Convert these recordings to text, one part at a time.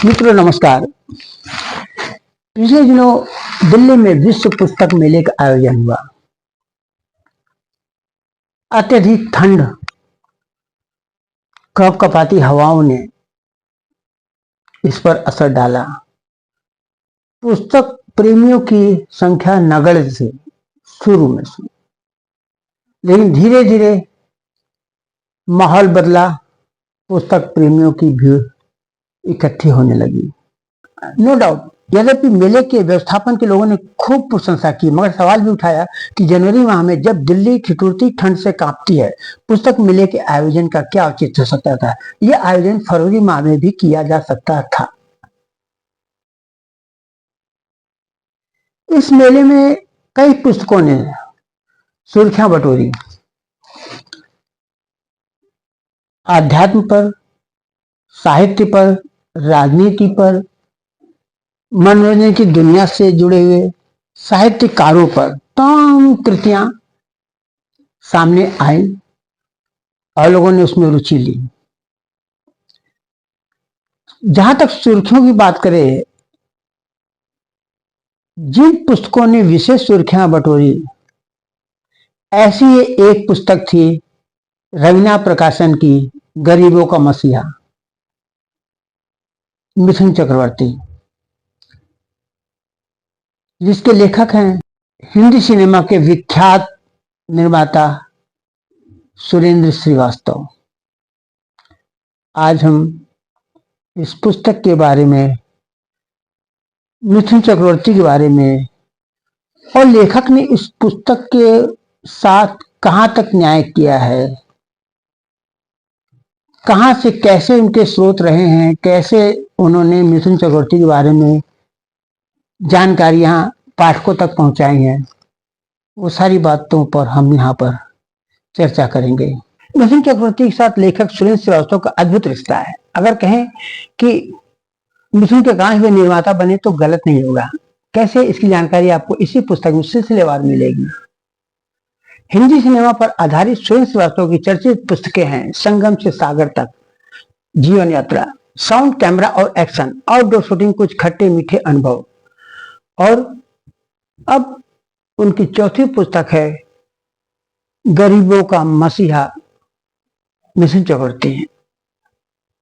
मित्रों नमस्कार। पिछले दिनों दिल्ली में विश्व पुस्तक मेले का आयोजन हुआ। अत्यधिक ठंड, कपकपाती हवाओं ने इस पर असर डाला। पुस्तक प्रेमियों की संख्या नगण्य से शुरू में से, लेकिन धीरे धीरे माहौल बदला। पुस्तक प्रेमियों की भीड़ इकट्ठी होने लगी। नो डाउट, यद्यपि मेले के व्यवस्थापन के लोगों ने खूब प्रशंसा की, मगर सवाल भी उठाया कि जनवरी माह में जब दिल्ली ठिठुरती ठंड से कांपती है, पुस्तक मेले के आयोजन का क्या औचित्य हो सकता था। यह आयोजन फरवरी माह में भी किया जा सकता था। इस मेले में कई पुस्तकों ने सुर्खियां बटोरी। आध्यात्म पर, साहित्य पर, राजनीति पर, मनोरंजन की दुनिया से जुड़े हुए साहित्यकारों पर तमाम कृतियां सामने आई और लोगों ने उसमें रुचि ली। जहां तक सुर्खियों की बात करें, जिन पुस्तकों ने विशेष सुर्खियां बटोरी, ऐसी एक पुस्तक थी रवीना प्रकाशन की गरीबों का मसीहा, मिथुन चक्रवर्ती, जिसके लेखक हैं हिंदी सिनेमा के विख्यात निर्माता सुरेंद्र श्रीवास्तव। आज हम इस पुस्तक के बारे में, मिथुन चक्रवर्ती के बारे में और लेखक ने इस पुस्तक के साथ कहां तक न्याय किया है, कहां से कैसे उनके स्रोत रहे हैं, कैसे उन्होंने मिथुन चक्रवर्ती के बारे में जानकारियां पाठकों तक पहुंचाई हैं, वो सारी बातों पर हम यहाँ पर चर्चा करेंगे। मिथुन चक्रवर्ती के साथ लेखक सुरेंद्र श्रीवास्तव का अद्भुत रिश्ता है। अगर कहें कि मिथुन के कांच में निर्माता बने तो गलत नहीं होगा। कैसे, इसकी जानकारी आपको इसी पुस्तक में सिलसिलेवार मिलेगी। हिंदी सिनेमा पर आधारित सुरेंद्र श्रीवास्तव की चर्चित पुस्तकें हैं संगम से सागर तक, जीवन यात्रा, साउंड, कैमरा और एक्शन, आउटडोर शूटिंग, कुछ खट्टे मीठे अनुभव। और अब उनकी चौथी पुस्तक है गरीबों का मसीहा, मिथुन चक्रवर्ती।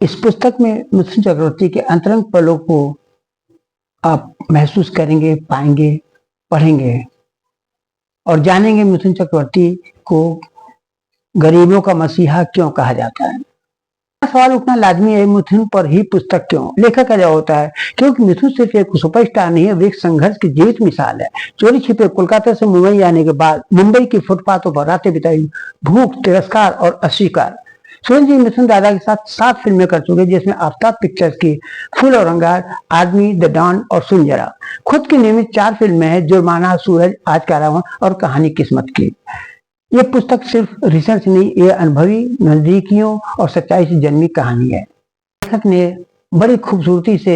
इस पुस्तक में मिथुन चक्रवर्ती के अंतरंग पलों को आप महसूस करेंगे, पाएंगे, पढ़ेंगे और जानेंगे मिथुन चक्रवर्ती को गरीबों का मसीहा क्यों कहा जाता है। सवाल उठना लाजमी है, मिथुन पर ही पुस्तक क्यों। लेखक का जवाब होता है क्योंकि मिथुन सिर्फ एक सुपरस्टार नहीं है, वे एक संघर्ष की जीवित मिसाल है। चोरी छिपे कोलकाता से मुंबई आने के बाद मुंबई की फुटपाथों पर रातें बिताई, भूख, तिरस्कार और अस्वीकार। सुरेंद्र जी मिथुन दादा के साथ 7 फिल्में कर चुके, जिसमें आफ्ताब पिक्चर्स की फूल और अंगार, आदमी, द डॉन और सुन जरा। खुद की नियमित 4 फिल्में हैं, जुर्माना, सूरज, आज का रावण और कहानी किस्मत की। ये पुस्तक सिर्फ रिसर्च नहीं, ये अनुभवी नजदीकियों और सच्चाई से जन्मी कहानी है। लेखक ने बड़ी खूबसूरती से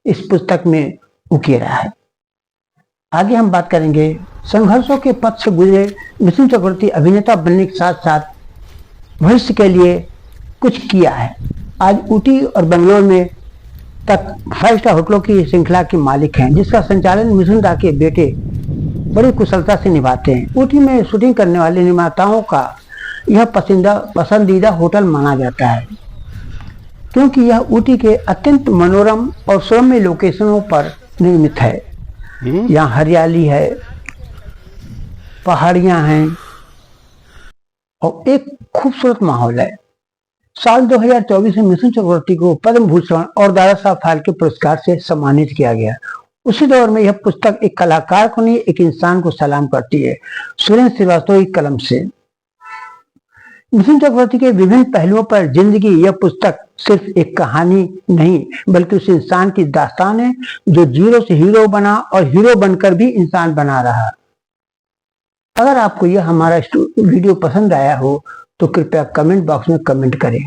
इस पुस्तक में उकेरा है। आगे हम बात करेंगे संघर्षों के पथ से गुजरे मिथुन चक्रवर्ती अभिनेता बनने के साथ साथ भविष्य के लिए कुछ किया है। आज ऊटी और बेंगलोर में तक 5 स्टार होटलों की श्रृंखला के मालिक हैं, जिसका संचालन मिथुन दा के बेटे बड़ी कुशलता से निभाते हैं। ऊटी में शूटिंग करने वाले निर्माताओं का यह पसंदीदा होटल माना जाता है, क्योंकि यह ऊटी के अत्यंत मनोरम और सौम्य लोकेशनों पर निर्मित है। यहाँ हरियाली है, पहाड़ियां हैं और एक खूबसूरत माहौल है। साल 2024 में मिथुन चक्रवर्ती को पद्म भूषण और दादा साहब फाल्के पुरस्कार से सम्मानित किया गया। उसी दौर में यह पुस्तक एक कलाकार को नहीं, एक इंसान को सलाम करती है, सुरेंद्र श्रीवास्तव की कलम से। मिथुन चक्रवर्ती के विभिन्न पहलुओं पर जिंदगी, यह पुस्तक सिर्फ एक कहानी नहीं बल्कि उस इंसान की दास्तान है जो जीरो से हीरो बना और हीरो बनकर भी इंसान बना रहा। अगर आपको यह हमारा वीडियो पसंद आया हो तो कृपया कमेंट बॉक्स में कमेंट करें।